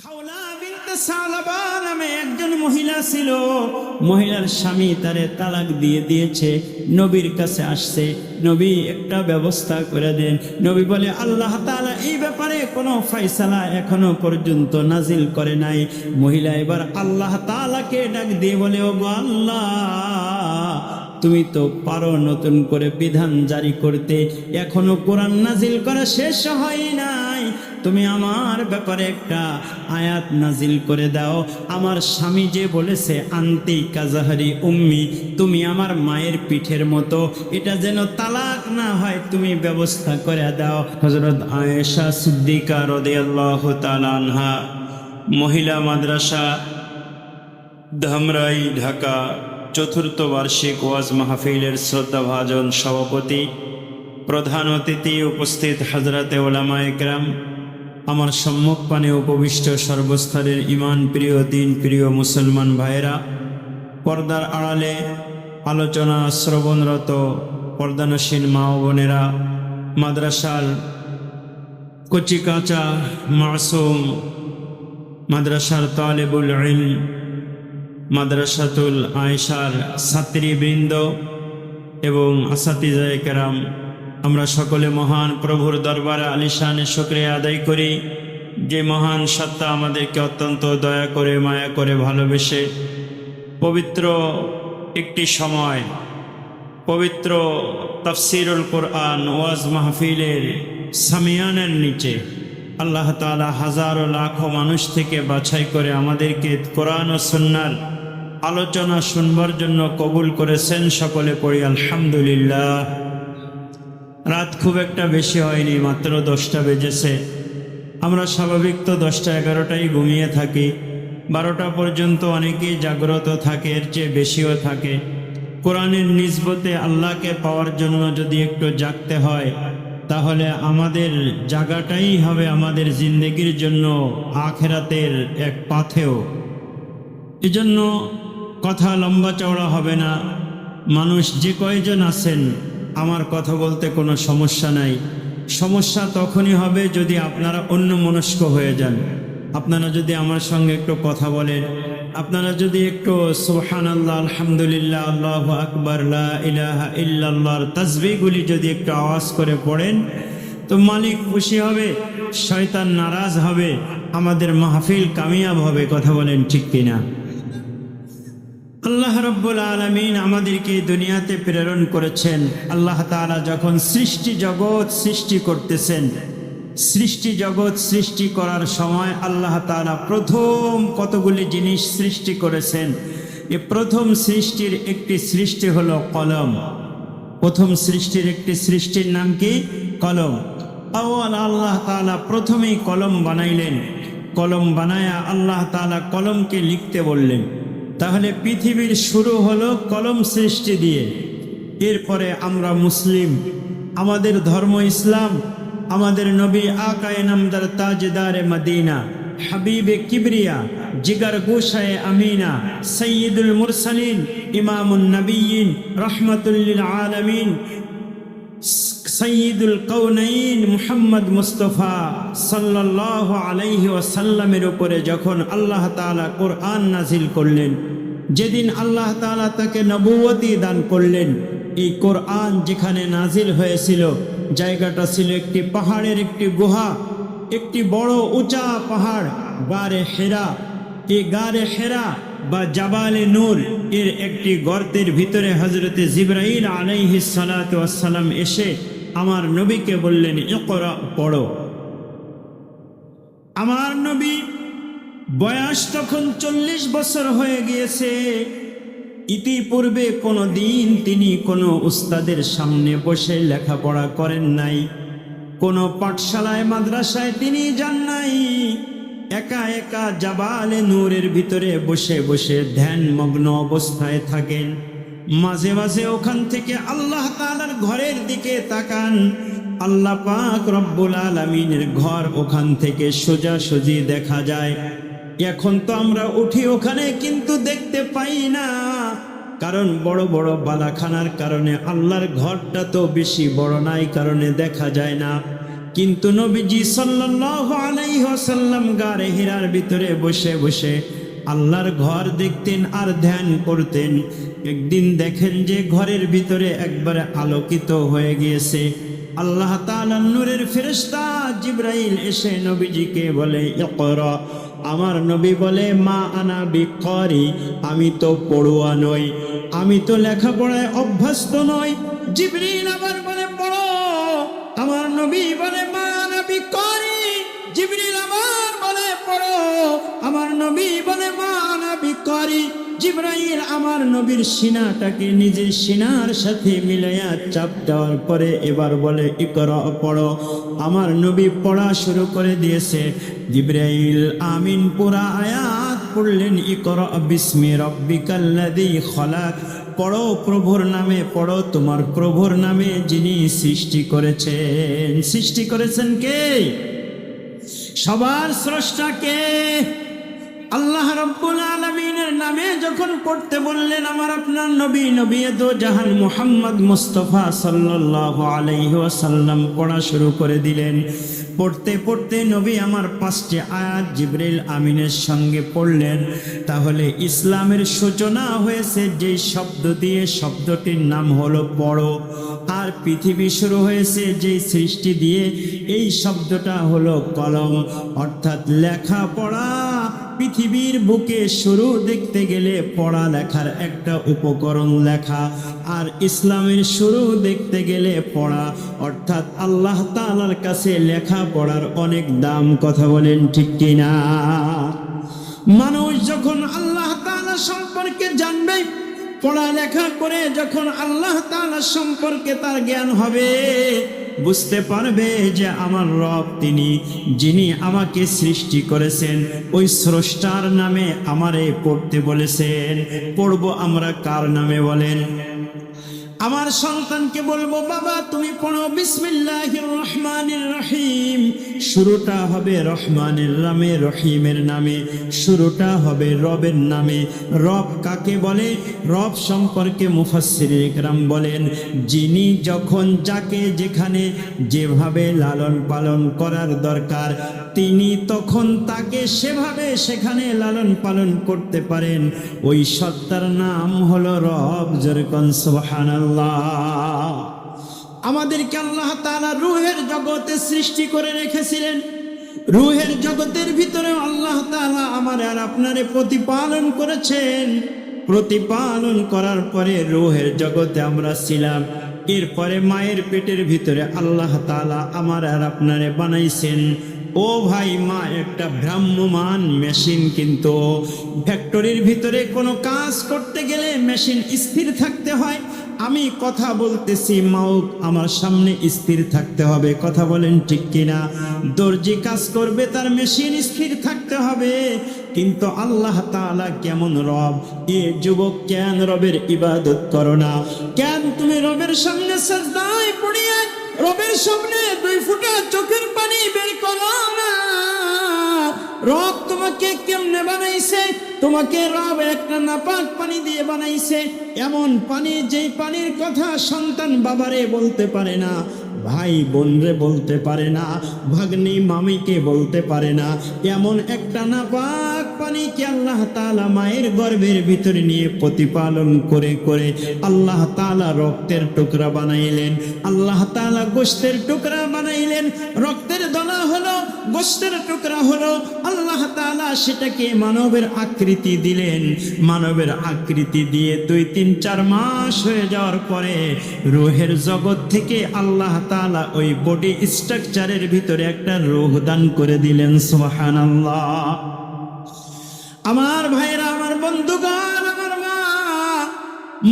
হাওলা বিনতে সালাবা নামে একজন মহিলা ছিল। মহিলার স্বামী তারে তালাক দিয়ে দিয়েছে। নবীর কাছে আসছে, নবী একটা ব্যবস্থা করে দেন। নবী বলে, আল্লাহ তাআলা এই ব্যাপারে কোনো ফয়সালা এখনো পর্যন্ত নাজিল করে নাই। মহিলা এবার আল্লাহ তাআলাকে ডাক দিয়ে বলে, ও গো আল্লাহ, তুমি তো পারো নতুন করে বিধান জারি করতে, এখনো কোরআন নাজিল করা শেষ হয় নাই। তুমি আমার ব্যাপারে একটা আয়াত নাজিল করে দাও। আমার স্বামী যে বলেছে আন্তি কাজাহারি উম্মি, তুমি আমার মায়ের পিঠের মতো, এটা যেন তালাক না হয়, তুমি ব্যবস্থা করে দাও। হযরত আয়েশা সিদ্দিকা রাদিয়াল্লাহু তাআলা আনহা, মহিলা মাদ্রাসা, ধামরাই, ঢাকা, চতুর্থ বার্ষিক ওয়াজ মাহফিলের শ্রদ্ধাভাজন সভাপতি, প্রধান অতিথি, উপস্থিত হযরতে উলামায়ে কেরাম, আমার সম্মুখ পানে উপবিষ্ট সর্বস্তরের ইমান প্রিয় দিন প্রিয় মুসলমান ভাইয়েরা, পর্দার আড়ালে আলোচনা শ্রবণরত পর্দানসীন মা ও বোনেরা, মাদ্রাসার কচিকাঁচা মাসুম, মাদ্রাসার তালেবুল ইলম, মাদ্রাসাতুল আয়েশার ছাত্রীবৃন্দ এবং আসাতিজায়ে কেরাম, আমরা সকলে মহান প্রভুর দরবারে আলিশানে শুকরিয়া আদায় করি, যে মহান সত্তা আমাদেরকে অত্যন্ত দয়া করে মায়া করে ভালোবেসে পবিত্র একটি সময়, পবিত্র তাফসীরুল কোরআন ওয়াজ মাহফিলের সামিয়ানের নিচে আল্লাহ তাআলা হাজারো লাখো মানুষ থেকে বাছাই করে আমাদেরকে কোরআন ও সুন্নাহর আলোচনা শুনবার জন্য কবুল করেছেন। সকলে পড়ি আলহামদুলিল্লাহ। রাত খুব একটা বেশি হয়নি, মাত্র 10টা বেজেছে। আমরা স্বাভাবিক তো 10টা 11টাই ঘুমিয়ে থাকি, 12টা পর্যন্ত অনেকেই জাগ্রত থাকে, এর চেয়ে বেশিও থাকে। কোরআনের নিসবতে আল্লাহকে পাওয়ার জন্য যদি একটু জাগতে হয়, তাহলে আমাদের জাগাটাই হবে আমাদের জিন্দেগির জন্য আখেরাতের এক পাথেয়। এজন্য কথা লম্বা চওড়া হবে না। মানুষ যে কয়জন আছেন, আমার কথা বলতে কোনো সমস্যা নাই। সমস্যা তখনই হবে যদি আপনারা অন্যমনস্ক হয়ে যান। আপনারা যদি আমার সঙ্গে একটু কথা বলেন, আপনারা যদি একটু সুবহানাল্লাহ, আলহামদুলিল্লাহ, আল্লাহু আকবার, লা ইলাহা ইল্লাল্লাহর তাসবিহগুলি যদি একটু আওয়াজ করে পড়েন, তো মালিক খুশি হবে, শয়তান নারাজ হবে, আমাদের মাহফিল কামিয়াব হবে। কথা বলেন ঠিক কিনা? আল্লাহ রাব্বুল আলামিন আমাদেরকে দুনিয়াতে প্রেরণ করেছেন। আল্লাহ তাআলা যখন সৃষ্টি জগৎ সৃষ্টি করতেছেন, সৃষ্টি জগৎ সৃষ্টি করার সময় আল্লাহ তাআলা প্রথম কতগুলি জিনিস সৃষ্টি করেছেন। এই প্রথম সৃষ্টির একটি সৃষ্টি হলো কলম। প্রথম সৃষ্টির একটি সৃষ্টির নাম কি? কলম। আল্লাহ তাআলা প্রথমেই কলম বানাইলেন। কলম বানায়া আল্লাহ তাআলা কলমকে লিখতে বললেন। তাহলে পৃথিবীর শুরু হলো কলম সৃষ্টি দিয়ে। এরপরে আমরা মুসলিম, আমাদের ধর্ম ইসলাম, আমাদের নবী আকায়ে নামদার তাজদারে মদিনা, হাবিবে কিবরিয়া, জিগার গোশায়ে আমিনা, সৈয়দুল মুরসালিন, ইমামুন নবিয়্যিন, রাহমাতুল লিল আলামিন, সৈয়দুল কাউনাইন মুহাম্মদ মুস্তাফা সাল্লাল্লাহু আলাইহি ওয়াসাল্লামের উপরে যখন আল্লাহ তাআলা কোরআন নাজিল করলেন, যেদিন আল্লাহ তাআলা তাকে নবুয়তি দান করলেন, এই কোরআন যেখানে নাজিল হয়েছিল জায়গাটা ছিল একটি পাহাড়ের একটি গুহা, একটি বড় উঁচা পাহাড়, গারে হেরা। এই গারে হেরা বা জাবালে নূর এর একটি গর্তের ভিতরে হযরতে জিবরাইল আলাইহিস সালাতু ওয়াস সালাম এসে আমার নবীকে বললেন, ইকরা, পড়ো। আমার নবী বয়স তখন 40 বছর হয়ে গিয়েছে। ইতিপূর্বে কোনো দিন তিনি কোনো উস্তাদের সামনে বসে লেখাপড়া করেন নাই, কোনো পাঠশালায় মাদ্রাসায় তিনি যান নাই। একা একা জাবালে নূরের ভিতরে বসে বসে ধ্যানমগ্ন অবস্থায় থাকেন। মাঝে মাঝে ওখান থেকে আল্লাহ তাআলার ঘরের দিকে তাকান। আল্লাহ পাক রব্বুল আলামিনের ঘর ওখান থেকে সোজাসুজি দেখা যায়। এখন তো আমরা উঠি ওখানে, কিন্তু দেখতে পাই না, কারণ বড় বড় বালাখানার কারণে আল্লাহর ঘরটা তো বেশি বড় নাই, কারণে দেখা যায় না। কিন্তু নবীজি সাল্লাল্লাহু আলাইহি ওয়াসাল্লাম গারে হিরার ভিতরে বসে বসে আল্লাহর ঘর দেখতেন আর ধ্যান করতেন। একদিন দেখেন যে ঘরের ভিতরে একবারে আলোকিত হয়ে গিয়েছে। আল্লাহ তাআলার নূরের ফেরেশতা জিবরাইল এসে নবীজিকে বলে, ইকরা। আমার নবী বলে, মা আনা বিকারি, আমি তো পড়ুয়া নই, আমি তো লেখাপড়ায় অভ্যস্ত নই। জিবরিল আবার বলে, পড়ো। আমার নবী বলে, মা আনা বিকারি। জিবরিল আবার বলে, পড়ো। আমার নবী বলে, মা আনা বিকারি। জিবরাইল আমার নবীর সিনাটাকে নিজের সিনার সাথে মিলাইয়া চাপ দেওয়ার পরে এবার বলে, ইকরা, পড়ো। আমার নবী পড়া শুরু করে দিয়েছে। জিবরাইল আমিন পুরা আয়াত পড়লেন, ইকরা বিস্মি রাব্বিকাল্লাযী খলাক। পড়ো প্রভুর নামে, পড়ো তোমার প্রভুর নামে যিনি সৃষ্টি করেছেন। সৃষ্টি করেছেন কে? সবার স্রষ্টা কে? আল্লাহ রাব্বুল আলামিনের নামে যখন পড়তে বললেন আমার আপনার নবী, নবী দো জাহান মুহাম্মদ মুস্তাফা সাল্লাল্লাহু আলাইহি ওয়াসাল্লাম পড়া শুরু করে দিলেন। পড়তে পড়তে নবী আমার 5টি আয়াত জিবরিল আমিনের সঙ্গে পড়লেন। তাহলে ইসলামের সূচনা হয়েছে যেই শব্দ দিয়ে, শব্দটির নাম হলো পড়ো। আর পৃথিবী শুরু হয়েছে যেই সৃষ্টি দিয়ে, এই শব্দটা হলো কলম, অর্থাৎ লেখা পড়া। পৃথিবীর বুকে শুরু দেখতে গেলে পড়া লেখার একটা উপকরণ লেখা, আর ইসলামের শুরু দেখতে গেলে পড়া, অর্থাৎ আল্লাহ তাআলার কাছে লেখা পড়ার অনেক দাম। কথা বলেন ঠিক কিনা? মানুষ যখন আল্লাহ তাআলা সম্পর্কে জানবে, পড়ালেখা করে যখন আল্লাহ তাআলা সম্পর্কে তার জ্ঞান হবে, বুঝতে পারবে যে আমার রব তিনি, যিনি আমাকে সৃষ্টি করেছেন, ওই স্রষ্টার নামে আমারে পড়তে বলেছেন। পড়বো আমরা কার নামে বলেন? আমার সন্তানকে বলবো, বাবা তুমি পড়ো বিসমিল্লাহির রহমানির রহিম। শুরুটা হবে রহমানের নামে, রহিমের নামে, শুরুটা হবে রবের নামে। রব কাকে বলে? রব সম্পর্কে মুফাসসিরে ইকরাম বলেন, যিনি যখন যাকে যেখানে যেভাবে লালন পালন করার দরকার, তিনি তখন তাকে সেভাবে সেখানে লালন পালন করতে পারেন। ওই সত্তার নাম হলো রব। যেরকম সুবহানাল্লাহ। আমাদেরকে আল্লাহ তাআলা রূহের জগতে সৃষ্টি করে রেখেছিলেন। রূহের জগতের ভিতরে আল্লাহ তাআলা আমার আর আপনারে প্রতিপালন করেছেন। প্রতিপালন করার পরে রূহের জগতে আমরা ছিলাম। এরপরে মায়ের পেটের ভিতরে আল্লাহ তাআলা আমার আর আপনারে বানাইছেন। ও ভাই, মা একটা ভ্রাম্যমান মেশিন, কিন্তু ফ্যাক্টরির ভিতরে কোনো কাজ করতে গেলে মেশিন স্থির থাকতে হয়। আমি কথা বলতেছি, মাও আমার সামনে স্থির থাকতে হবে। কথা বলেন ঠিক কিনা? দর্জি কাজ করবে, তার মেশিন স্থির থাকতে হবে। কিন্তু আল্লাহ তাআলা কেমন রব? এ যুবক, কেন রবের ইবাদত করো না? কেন তুমি রবের সামনে সাজদায় পড়িয়া রবের সামনে 2 ফোঁটা চোখের পানি বের করো না? রব তোমাকে কেমনে বানাইছে? তোমাকে রব একটা নাপাক পানি দিয়ে বানাইছে, এমন পানি যেই পানির কথা সন্তান বাবারে বলতে পারে না, ভাই বোনরে বলতে পারে না, ভাগ্নি মামিকে বলতে পারে না। এমন একটা নাপাক পানিকে আল্লাহ তাআলা মায়ের গর্ভের ভিতরে নিয়ে প্রতিপালন করে করে আল্লাহ তাআলা রক্তের টুকরা বানাইলেন। আল্লাহ তাআলা গোশতের টুকরা বানাইলেন। রক্তের দলা হলো, গোশতের টুকরা হলো। আল্লাহ তাআলা সেটাকে মানবের আকৃতি দিলেন। মানবের আকৃতি দিয়ে 2-3-4 মাস হয়ে যাওয়ার পরে রূহের জগৎ থেকে আল্লাহ তাআলা ওই বডি স্ট্রাকচারের ভিতরে একটা রূহ দান করে দিলেন। সুবহানাল্লাহ। আমার ভাইরা, আমার বন্ধুগণ, আমার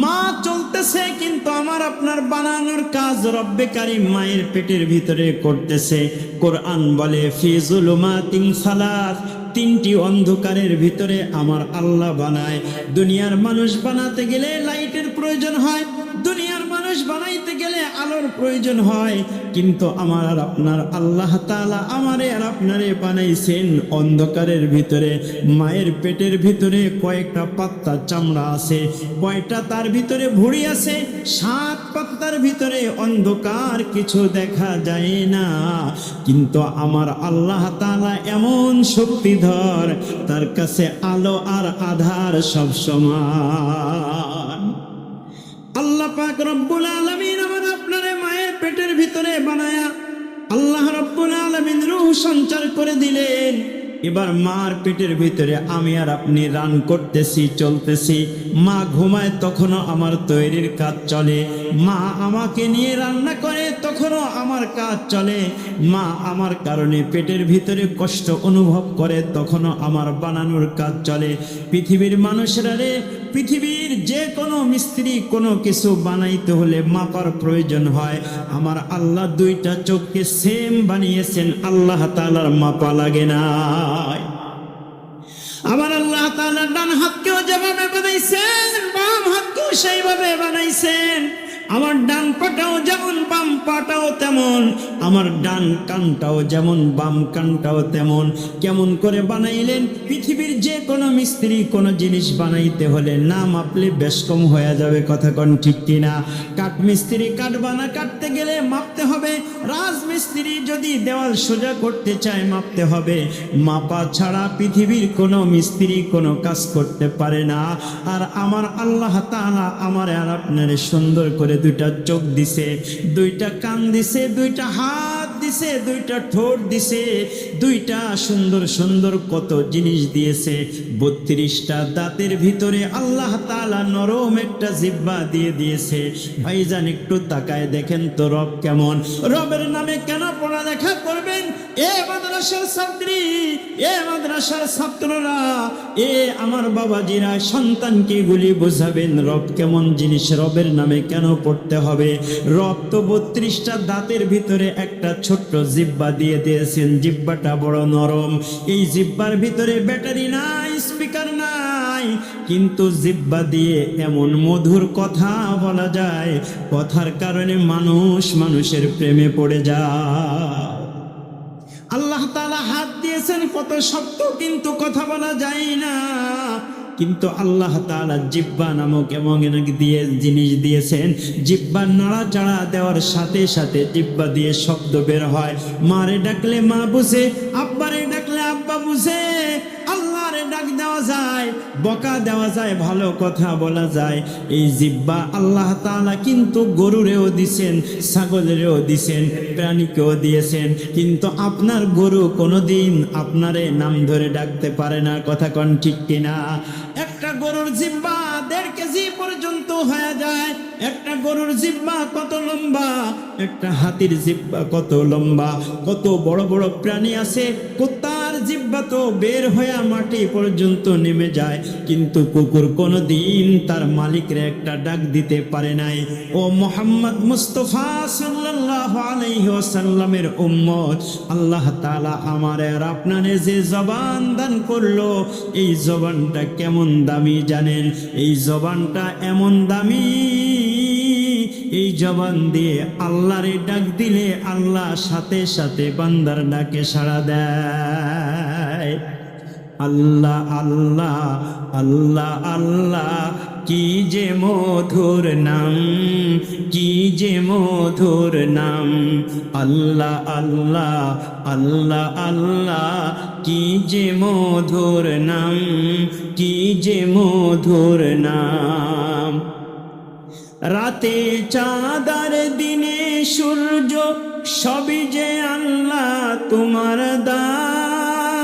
মা চলতেছে, কিন্তু আমার আপনার বানানোর কাজ রব্বে কারীম মায়ের পেটের ভিতরে করতেছে। কোরআন বলে, ফি যুলুমাতিন সালাস, 3টি অন্ধকারের ভিতরে আমার আল্লাহ বানায়। দুনিয়ার মানুষ বানাতে গেলে লাইটের প্রয়োজন হয়। দুনিয়ার মানুষ মানুষ বানাইতে গেলে আলোর প্রয়োজন হয়, কিন্তু আমার আর আপনার আল্লাহ তাআলা আমারে আর আপনারে বানাইছেন অন্ধকারের ভিতরে। মায়ের পেটের ভিতরে কয়েকটা পাত্তা চামড়া আছে, কয়টা তার ভিতরে ভুঁড়ি আছে, 7 পাত্তার ভিতরে অন্ধকার, কিছু দেখা যায় না। কিন্তু আমার আল্লাহ তাআলা এমন শক্তিধর, তার কাছে আলো আর আধার সব সমান। আল্লাহ পাক রব্বুল আলামিন আমার আপনারে মায়ের পেটের ভিতরে বানায়া আল্লাহ রব্বুল আলামিন রূহ সঞ্চার করে দিলেন। এবার মার পেটের ভিতরে আমি আর আপনি রান করতেছি, চলতেছি। মা ঘুমায় তখনও আমার তৈরির কাজ চলে, মা আমাকে নিয়ে রান্না করে তখনও আমার কাজ চলে, মা আমার কারণে পেটের ভিতরে কষ্ট অনুভব করে তখনও আমার বানানোর কাজ চলে। পৃথিবীর মানুষেরা রে, পৃথিবীর যে কোনো মিস্ত্রি কোনো কিছু বানাইতে হলে মাপার প্রয়োজন হয়। আমার আল্লাহ 2টা চোখকে সেম বানিয়েছেন, আল্লাহ তাআলার মাপা লাগে না। আমার আল্লাহ তাআলা ডান হাতকেও যেভাবে বানাইছেন, বাম হাতকেও সেইভাবে বানাইছেন। আমার ডান পাটাও যেমন বাম পাটাও তেমন, আমার ডান কানটাও যেমন বাম কানটাও তেমন। কেমন করে বানাইলেন? পৃথিবীর যে কোনো মিস্ত্রি কোনো জিনিস বানাইতে হলে না মাপলে বেশ কম হয়ে যাবে, কথা কোন ঠিক কিনা? কাঠ মিস্ত্রি কাঠ কাটতে গেলে মাপতে হবে, রাজমিস্ত্রি যদি দেওয়াল সোজা করতে চায় মাপতে হবে। মাপা ছাড়া পৃথিবীর কোনো মিস্ত্রি কোনো কাজ করতে পারে না। আর আমার আল্লাহ তাআলা আমার আর আপনার সুন্দর করে 2টা চোখ দিছে, 2টা কান দিছে, 2টা হাত দিছে, 2টা ঠোঁট দিছে, 2টা সুন্দর সুন্দর কত জিনিস দিয়েছে। 32টা দাঁতের ভিতরে আল্লাহ তাআলা নরম একটা জিহ্বা দিয়ে দিয়েছে। ভাইজান একটু তাকায় দেখেন তো রব কেমন। রবের নামে কেন পড়ালেখা করবেন? এ মাদ্রাসার ছাত্রী, এ মাদ্রাসার ছাত্ররা, এ আমার বাবাজিরা, সন্তানকে এগুলি বোঝাবেন রব কেমন জিনিস, রবের নামে কেন পড়তে হবে। রব তো 32টা দাঁতের ভিতরে একটা ছোট্ট জিহ্বা দিয়ে দিয়েছেন, জিহ্বাটা বড় নরম। এই জিহ্বার ভিতরে ব্যাটারি নাই, স্পিকার নাই, কিন্তু জিহ্বা দিয়ে এমন মধুর কথা বলা যায়, কথার কারণে মানুষ মানুষের প্রেমে পড়ে যায়। আল্লাহ তাআলা হাত দিয়েছেন কত শক্ত, কিন্তু কথা বলা যায় না। কিন্তু আল্লাহ তাআলা জিহ্বা নামক এমন দিয়ে জিনিস দিয়েছেন, জিহ্বা নাড়াচাড়া দেওয়ার সাথে সাথে জিহ্বা দিয়ে শব্দ বের হয়। মারে ডাকলে মা বুঝে, আব্বারে ডাকলে আব্বা বুঝে, আল্লাহরে ডাক দেওয়া যায়, বকা দেওয়া যায়, ভালো কথা বলা যায়। এই জিহ্বা আল্লাহ তাআলা কিন্তু গরুরেও দিছেন, ছাগলেরও দিছেন, প্রাণীকেও দিয়েছেন। কিন্তু আপনার গরু কোনোদিন আপনারে নাম ধরে ডাকতে পারে না, কথা কোন ঠিক কিনা? একটা গরুর জিহ্বা 1.5 কেজি পর্যন্ত হয়ে যায়। একটা গরুর জিহ্বা কত লম্বা, একটা হাতির জিহ্বা কত লম্বা। কত বড় বড় প্রাণী আছে, কুত্তার জিহ্বা তো বের হয়ে মাটি পর্যন্ত নেমে যায়, কিন্তু কুকুর কোনোদিন তার মালিকের একটা ডাক দিতে পারে নাই। ও মুহাম্মদ মুস্তাফা সাল্লাল্লাহু আলাইহি ওয়াসাল্লামের উম্মত, আল্লাহ তাআলা আমারে আর আপনারে যে জবান দান করলো, এই জবানটা কেমন দামি জানেন? এই জবানটা এমন দামি, এই জবান দিয়ে আল্লাহরে ডাক দিলে আল্লাহ সাথে সাথে বান্দার ডাকে সাড়া দেয়। আল্লাহ আল্লাহ আল্লাহ আল্লাহ, কি যে মধুর নাম, কি যে মধুর নাম। আল্লাহ আল্লাহ আল্লাহ আল্লাহ, কি যে মধুর নাম, কি যে মধুর নাম। রাতে চাঁদার দিনে সূর্য, সবই যে আল্লাহ তোমার দান।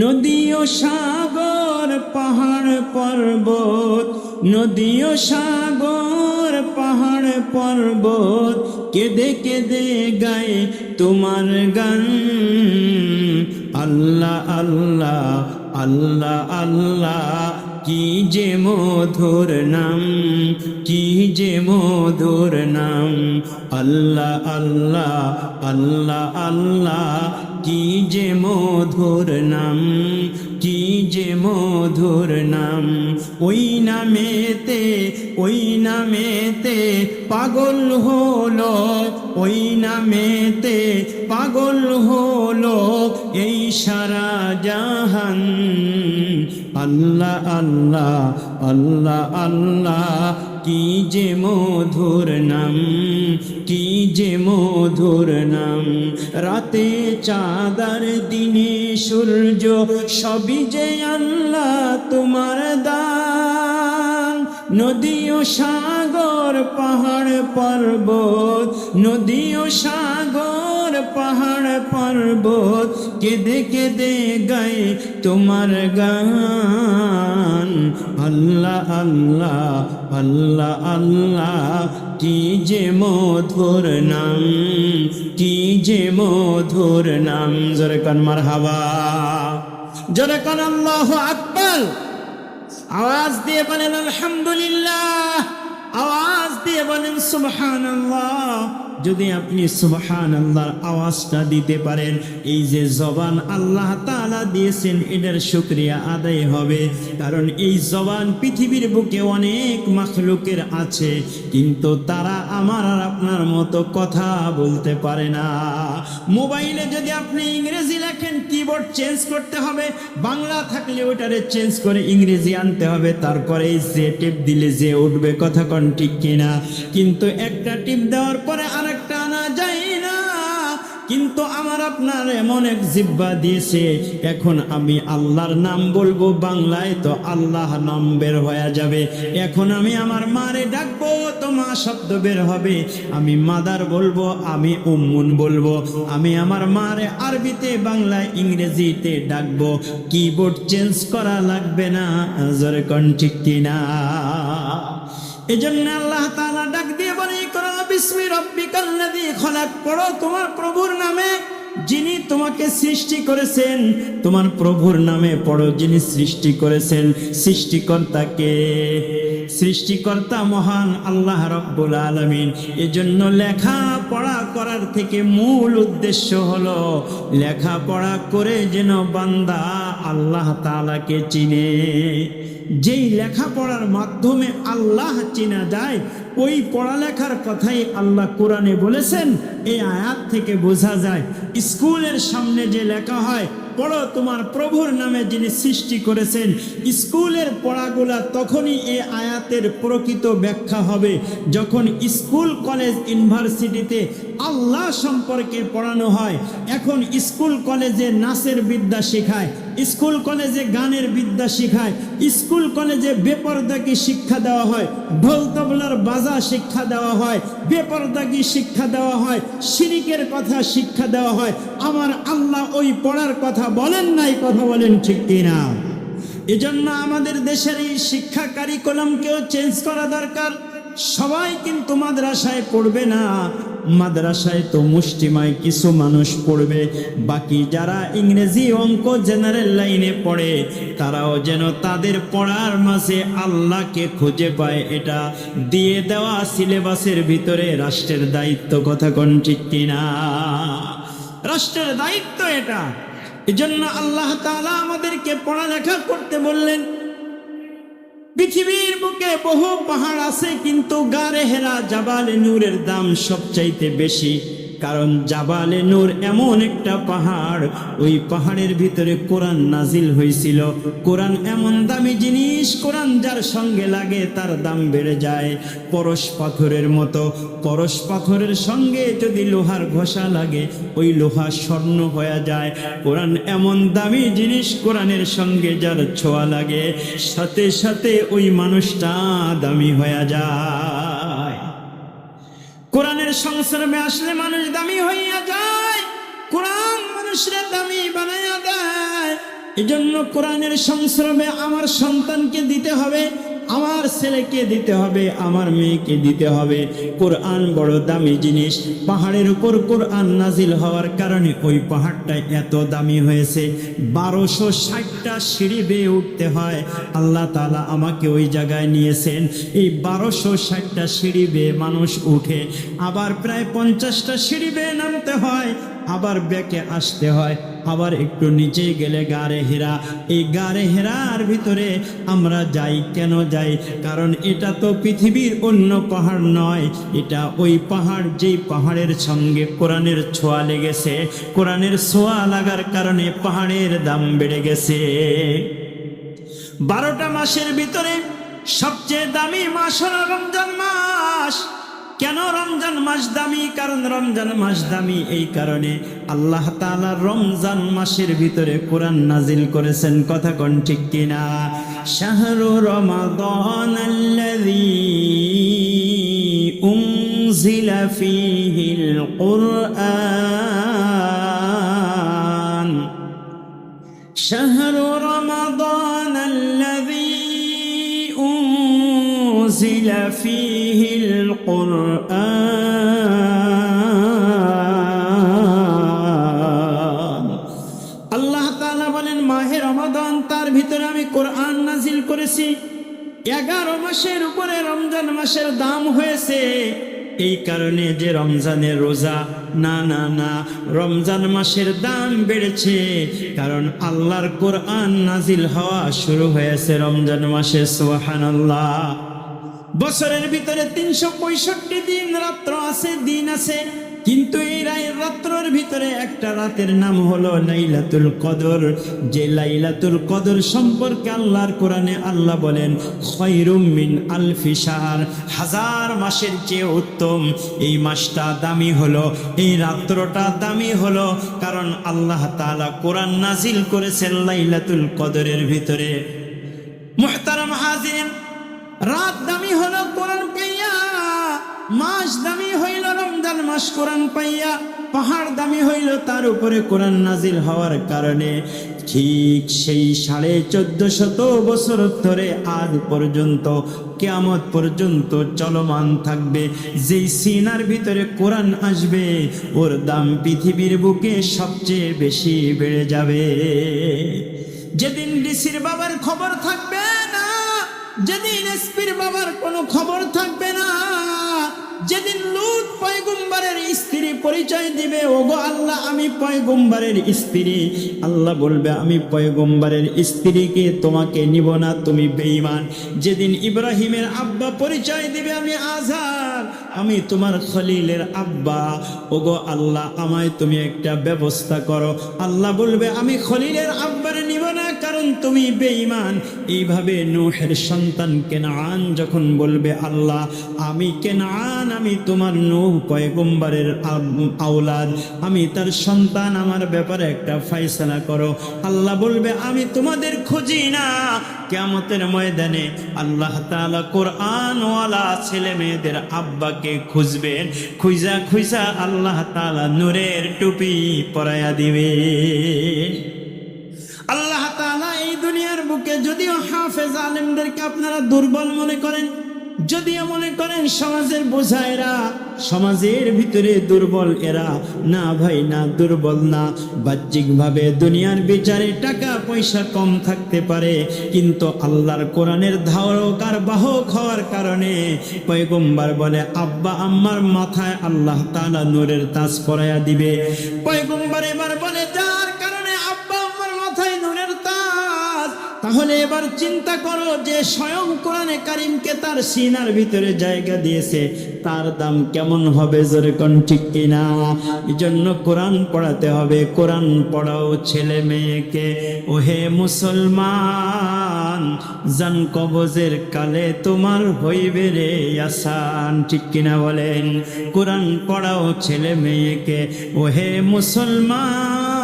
নদী ও সাগর পাহাড় পর্বত, নদী ও সাগর পাহাড় পর্বত, কেঁদে কেঁদে গায়ে তোমার গান। আল্লাহ আল্লাহ আল্লাহ আল্লাহ, কি যে মধুর নাম, কি যে মধুর নাম। আল্লাহ আল্লাহ আল্লাহ আল্লাহ, কি যে মধুর নাম, কি যে মধুর নাম। ওই নামেতে পাগল হলো, ওই নামেতে পাগল হলো এই সারা জাহান। আল্লাহ আল্লাহ আল্লাহ আল্লাহ, কি যে মধুর নাম, কি যে মধুর নাম। রাতে চাঁদার দিনে সূর্য সবই যে আল্লাহ তোমার দান। নদী ও সাগর পাহাড় পর্বত, নদী ও সাগর পাহাড় পর্বত কেঁদে কেঁদে গায় তোমার গান। আল্লাহ আল্লাহ আল্লাহ আল্লাহ, কি যে মধুর নাম, কি যে মধুর নাম। জোরে কান মারহাবা, জোরে কান আল্লাহু আকবার। আওয়াজ দিয়ে বলেন আলহামদুলিল্লাহ, আওয়াজ দিয়ে বলেন সুবহানাল্লাহ। যদি আপনি সুবহানাল্লাহর আওয়াজটা দিতে পারেন, এই যে জবান আল্লাহ তাআলা দিয়েছেন এটার শুকরিয়া আদায় হবে। কারণ এই জবান পৃথিবীর বুকে অনেক মাখলুকের আছে, কিন্তু তারা আমার আর আপনার মতো কথা বলতে পারে না। মোবাইলে যদি আপনি ইংরেজি লেখেন, কিবোর্ড চেঞ্জ করতে হবে, বাংলা থাকলে ওটারে চেঞ্জ করে ইংরেজি আনতে হবে, তারপরে যে টিপ দিলে যে উঠবে। কথা কোন ঠিক কিনা? কিন্তু একটা টিপ দেওয়ার পরে আরেকটা আনা যায় না। কিন্তু আমার আপনার এমন এক জিহ্বা দিয়েছে, এখন আমি আল্লাহর নাম বলবো, বাংলায় তো আল্লাহ নাম বের হয়ে যাবে। এখন আমি আমার মারে ডাকবো তো মা শব্দ বের হবে, আমি মাদার বলবো, আমি উম্মুন বলবো, আমি আমার মারে আরবিতে বাংলায় ইংরেজিতে ডাকবো। কিবোর্ড চেঞ্জ করা লাগবে না। জোরে কোন ঠিক কিনা? এজন্য আল্লাহ তাআলা ডাক দিয়ে বলে, ইকরা বিসমি রাব্বিকাল্লাযী খলাক। পড়ো তোমার প্রভুর নামে যিনি তোমাকে সৃষ্টি করেছেন। তোমার প্রভুর নামে পড়ো যিনি সৃষ্টি করেছেন। সৃষ্টিকর্তাকে, সৃষ্টিকর্তা মহান আল্লাহ রাব্বুল আলামিন। এজন্য লেখাপড়া করার থেকে মূল উদ্দেশ্য হলো লেখাপড়া করে যেন বান্দা আল্লাহ তাআলাকে চিনে। যেই লেখাপড়ার মাধ্যমে আল্লাহ চেনা যায়, ওই পড়ালেখার কথাই আল্লাহ কোরআনে বলেছেন। এই আয়াত থেকে বোঝা যায়, স্কুলের সামনে যে লেখা হয় পড়ো তোমার প্রভুর নামে যিনি সৃষ্টি করেছেন, স্কুলের পড়াগুলা তখনই এই আয়াতের প্রকৃত ব্যাখ্যা হবে যখন স্কুল কলেজ ইউনিভার্সিটিতে আল্লাহ সম্পর্কে পড়ানো হয়। এখন স্কুল কলেজে নাচের বিদ্যা শেখায়, স্কুল কলেজে গানের বিদ্যা শেখায়, স্কুল কলেজে বেপরদাগি শিক্ষা দেওয়া হয়, ঢোল তবলার বাজা শিক্ষা দেওয়া হয়, বেপরদাগি শিক্ষা দেওয়া হয়, শিরিকের কথা শিক্ষা দেওয়া হয়। আমার আল্লাহ ওই পড়ার কথা বলেন নাই। কথা বলেন ঠিক কিনা? এজন্য আমাদের দেশের এই শিক্ষা কারিকুলামকেও চেঞ্জ করা দরকার। সবাই কিন্তু মাদ্রাসায় পড়বে না, মাদ্রাসায় তো মুষ্টিমায় কিছু মানুষ পড়বে, বাকি যারা ইংরেজি অঙ্ক জেনারেল লাইনে পড়ে তারাও যেন তাদের পড়ার মাঝে আল্লাহকে খুঁজে পায়। এটা দিয়ে দেওয়া সিলেবাসের ভিতরে রাষ্ট্রের দায়িত্ব। কথা কোন ঠিক কিনা? রাষ্ট্রের দায়িত্ব এটা। এজন্য আল্লাহ তাআলা আমাদেরকে পড়ালেখা করতে বললেন। পৃথিবীর বুকে বহু পাহাড় আছে, কিন্তু গারে হেরা জাবালে নূরের দাম সবচাইতে বেশি। কারণ জাবালে নূর এমন একটা পাহাড়, ওই পাহাড়ের ভিতরে কোরআন নাজিল হয়েছিল। কোরআন এমন দামি জিনিস, কোরআন যার সঙ্গে লাগে তার দাম বেড়ে যায় পরশ পাথরের মতো। পরশ পাথরের সঙ্গে যদি লোহার ঘষা লাগে, ওই লোহা স্বর্ণ হয়ে যায়। কোরআন এমন দামি জিনিস, কোরআনের সঙ্গে যার ছোঁয়া লাগে সাথে সাথে ওই মানুষটা দামি হয়ে যায়। কোরআনের সংস্রবে আসলে মানুষ দামি হইয়া যায়, কোরআন মানুষের দামি বানাইয়া দেয়। এজন্য কোরআনের সংস্রবে আমার সন্তানকে দিতে হবে, আমার ছেলেকে দিতে হবে, আমার মেয়েকে দিতে হবে। কোরআন বড় দামি জিনিস। পাহাড়ের উপর কোরআন নাজিল হওয়ার কারণে ওই পাহাড়টা এত দামি হয়েছে। 1260টা সিঁড়ি বেয়ে উঠতে হয়। আল্লাহ তাআলা আমাকে ওই জায়গায় নিয়েছেন। এই 1260টা সিঁড়ি বেয়ে মানুষ উঠে, আবার প্রায় 50টা সিঁড়ি বেয়ে নামতে হয়। আবার ব্যাকে আসতে হয়, আবার একটু নিচে গেলে গারে হেরা। এই গারে হেরার ভিতরে আমরা যাই, কেন যাই? কারণ এটা তো পৃথিবীর অন্য পাহাড় নয়, এটা ওই পাহাড় যেই পাহাড়ের সঙ্গে কোরআনের ছোঁয়া লেগেছে। কোরআনের ছোঁয়া লাগার কারণে পাহাড়ের দাম বেড়ে গেছে। 12টা মাসের ভিতরে সবচেয়ে দামি মাস হলো রমজান মাস। কেন রমজান মাস দামি? কারণ রমজান মাস দামি এই কারণে আল্লাহ তাআলা রমজান মাসের ভিতরে কোরআন নাজিল করেছেন। কথা কোন ঠিক কিনা? শাহরু রমাদানাল্লাযী উনজিলা ফীহিল কুরআন, শাহরু রমাদানাল্লাযী أنزل فيه القرآن। আল্লাহ তাআলা বলেন মাহে রমাদান, তার ভিতরে আমি কোরআন নাজিল করেছি। 11 মাসের উপরে রমজান মাসের দাম হয়েছে এই কারণে যে রমজানের রোজা না না না, রমজান মাসের দাম বেড়েছে কারণ আল্লাহর কোরআন নাজিল হওয়া শুরু হয়েছে রমজান মাসে। সুবহানাল্লাহ। বছরের ভিতরে 365 দিন রাত্র আছে, দিন আছে, কিন্তু এই রাত্রের ভিতরে একটা রাতের নাম হলো লাইলাতুল কদর। যে লাইলাতুল কদর সম্পর্কে আল্লাহর কোরআনে আল্লাহ বলেন খায়রুম মিন আলফি শাহর, 1000 মাসের চেয়ে উত্তম। এই মাসটা দামি হলো, এই রাত্রটা দামি হলো কারণ আল্লাহ তাআলা কোরআন নাজিল করেছেন লাইলাতুল কদরের ভিতরে। মুহতারাম হাজিরিন, রাত দামি হলো কোরআন পাইয়া, মাস দামি হইল রমজান মাস কোরআন পাইয়া, পাহাড় দামি হইল তার উপরে কোরআন নাজিল হওয়ার কারণে। ঠিক সেই 1450 বছর ধরে আজ পর্যন্ত কিয়ামত পর্যন্ত চলমান থাকবে। যেই সিনার ভিতরে কোরআন আসবে ওর দাম পৃথিবীর বুকে সবচেয়ে বেশি বেড়ে যাবে। যেদিন ডিসির বাবার খবর থাকবে না, যেদিন এসপির বাবার কোনো খবর থাকবে না, যেদিন লূত পয়গম্বরের স্ত্রী পরিচয় দিবে, ওগো আল্লাহ আমি পয়গম্বরের স্ত্রী, আল্লাহ বলবে আমি পয়গম্বরের স্ত্রীকে তোমাকে নিব না, তুমি বেঈমান। যেদিন ইব্রাহিমের আব্বা পরিচয় দিবে আমি আজহার, আমি তোমার খলিলের আব্বা, ওগো আল্লাহ আমায় তুমি একটা ব্যবস্থা করো, আল্লাহ বলবে আমি খলিলের আব্বারে নিব না কারণ তুমি বেঈমান। এইভাবে নূহের সন্তান কেনান যখন বলবে আল্লাহ আমি কেনান, আমি তোমার নূহ পয়গম্বরের আওলাদ, আমি তার সন্তান, আমার ব্যাপারে একটা ফয়সালা করো, আল্লাহ বলবে আমি তোমাদের খুঁজি না। কিয়ামতের ময়দানে আল্লাহ তাআলা কোরআনওয়ালা ছেলে মেয়েদের আব্বাকে খুঁজবেন, খুঁজা খুঁজা আল্লাহ তাআলা নূরের টুপি পরাইয়া দিবে। আল্লাহ তাআলা এই দুনিয়ার বুকে যদিও হাফেজ আলেমদেরকে আপনারা দুর্বল মনে করেন, যদিও মনে করেন সমাজের বোঝা এরা, সমাজের ভিতরে দুর্বল এরা, না ভাই না, দুর্বল না। বাহ্যিকভাবে দুনিয়ার বিচারে টাকা পয়সা কম থাকতে পারে, কিন্তু আল্লাহর কোরআনের ধারক আর বাহক হওয়ার কারণে পয়গম্বর বলে আব্বা আম্মার মাথায় আল্লাহ তাআলা নূরের তাজ পরাইয়া দিবে। পয়গম্বর এবার বলে যার কারণে আব্বা আম্মার মাথায় নূরের তাজ, তাহলে এবার চিন্তা করো যে স্বয়ং কোরআনে কারিমকে তার সিনার ভিতরে জায়গা দিয়েছে, তার দাম কেমন হবে? জোরে কোন ঠিক কিনা? এই জন্য কোরআন পড়াতে হবে। কোরআন পড়াও ছেলে মেয়েকে। ওহে মুসলমান, জান কবজের কালে তোমার হইবে রে আসান, ঠিক কিনা বলেন? কোরআন পড়াও ছেলে মেয়েকে। ওহে মুসলমান,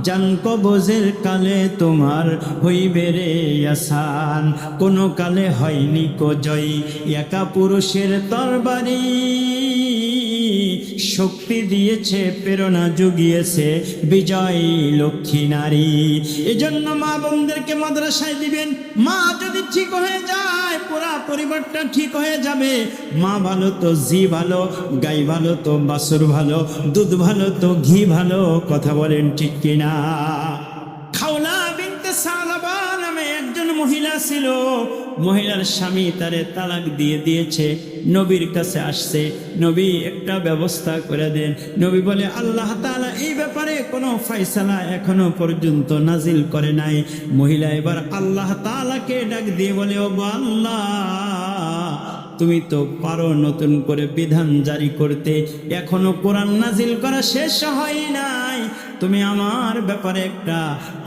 জান কবজের কালে তোমার হইবে রে আসান। কোনো কালে হয়নি কো জয়, একা পুরুষের তরবারি, শক্তি দিয়েছে প্রেরণা জুগিয়েছে বিজয় লক্ষ্মী নারী। এজন্য মা বোনদেরকে মাদ্রাসায় দিবেন। মা যদি ঠিক হয়ে যায় পুরা পরিবারটা ঠিক হয়ে যাবে। মা ভালো তো জি ভালো, গাই ভালো তো বাছুর ভালো, দুধ ভালো তো ঘি ভালো। কথা বলেন ঠিক কিনা? খাওলা বিনতে সালাবা নামে একজন মহিলা ছিল, মহিলার স্বামী তারে তালাক দিয়ে দিয়েছে, নবীর কাছে আসছে, নবী একটা ব্যবস্থা করে দেন। নবী বলে আল্লাহ তাআলা এই ব্যাপারে কোনো ফয়সালা এখনো পর্যন্ত নাজিল করে নাই। মহিলা এবার আল্লাহ তাআলাকে ডাক দিয়ে বলে, ও আল্লাহ, তুমি তো পারো নতুন করে বিধান জারি করতে, এখনো কোরআন নাজিল করা শেষ হয় নাই, তুমি আমার ব্যাপারে একটা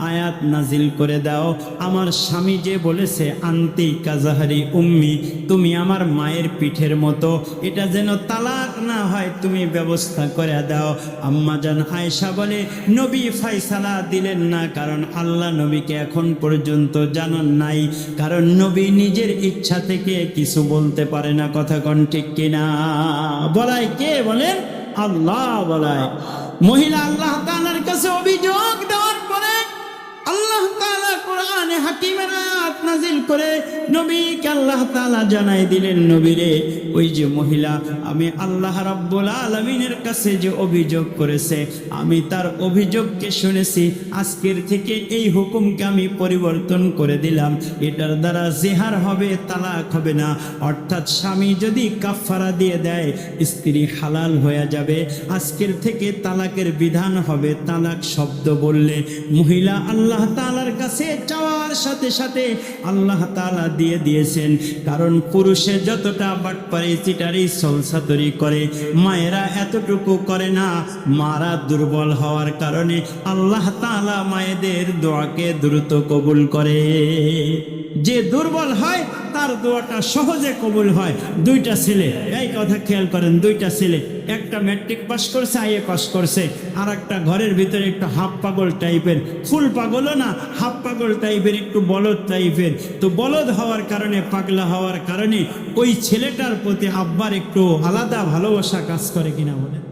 আয়াত নাজিল করে দাও। আমার স্বামী যে বলেছে আন্তি কাজাহারি উম্মি, তুমি আমার মায়ের পিঠের মতো, এটা যেন তালাক না হয় তুমি ব্যবস্থা করে দাও। আম্মা জান আয়েশা বলে নবী ফয়সালা দিলেন না, কারণ আল্লাহ নবীকে এখন পর্যন্ত জানান নাই, কারণ নবী নিজের ইচ্ছা থেকে কিছু বলতে পারে না। কথা কোন ঠিক কিনা? বলায় কে বলেন? আল্লাহ বলায়। মহিলা আল্লাহ তাআলার কাছে অভিযোগ দেওয়ার পরে আল্লাহ তাআলা কোরআনে হাকিমের আয়াত নাজিল করে নবীকে আল্লাহ তাআলা জানাই দিলেন, নবীরে ওই যে মহিলা আমি আল্লাহ রাব্বুল আলামিনের কাছে যে অভিযোগ করেছে, আমি তার অভিযোগকে শুনেছি, আজকের থেকে এই হুকুমকে আমি পরিবর্তন করে দিলাম, এটার দ্বারা জিহার হবে, তালাক হবে না। অর্থাৎ স্বামী যদি কাফারা দিয়ে দেয় স্ত্রী হালাল হয়ে যাবে, আজকের থেকে তালাকের বিধান হবে, তালাক শব্দ বললে মহিলা আল্লাহ তাআলার কাছে চাওয়ার সাথে সাথে আল্লাহ তাআলা দিয়ে দিয়েছেন। কারণ পুরুষে যতটা বাটপারি চিটারি সলসাতরি করে, মায়েরা এতটুকু করে না। মারা দুর্বল হওয়ার কারণে আল্লাহ তাআলা মায়েদের দোয়াকে দ্রুত কবুল করে। যে দুর্বল হয় তার দোয়াটা সহজে কবুল হয়। দুইটা ছেলে, এই কথা খেয়াল করেন, দুইটা ছেলে, একটা ম্যাট্রিক পাস করছে, আইএ পাস করছে, আর একটা ঘরের ভিতরে একটু হাফ পাগল টাইপের, ফুল পাগলও না, হাফ পাগল টাইপের, একটু বলদ টাইপের। তো বলদ হওয়ার কারণে, পাগলা হওয়ার কারণে ওই ছেলেটার প্রতি আব্বার একটু আলাদা ভালোবাসা কাজ করে কিনা বলেন?